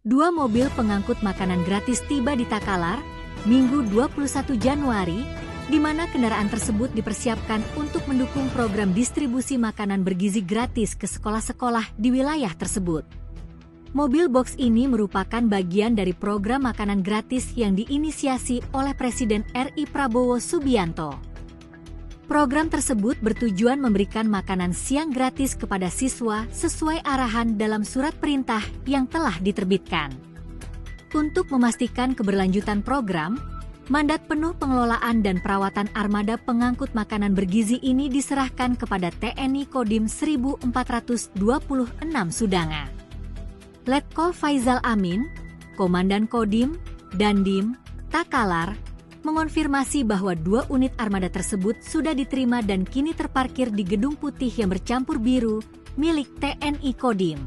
Dua mobil pengangkut makanan gratis tiba di Takalar, Minggu 21 Januari, di mana kendaraan tersebut dipersiapkan untuk mendukung program distribusi makanan bergizi gratis ke sekolah-sekolah di wilayah tersebut. Mobil box ini merupakan bagian dari program makanan gratis yang diinisiasi oleh Presiden RI Prabowo Subianto. Program tersebut bertujuan memberikan makanan siang gratis kepada siswa sesuai arahan dalam surat perintah yang telah diterbitkan. Untuk memastikan keberlanjutan program, mandat penuh pengelolaan dan perawatan armada pengangkut makanan bergizi ini diserahkan kepada TNI Kodim 1426 Sudanga. Letkol Faizal Amin, Komandan Kodim, Dandim, Takalar, mengonfirmasi bahwa 2 unit armada tersebut sudah diterima dan kini terparkir di Gedung Putih yang bercampur biru milik TNI Kodim.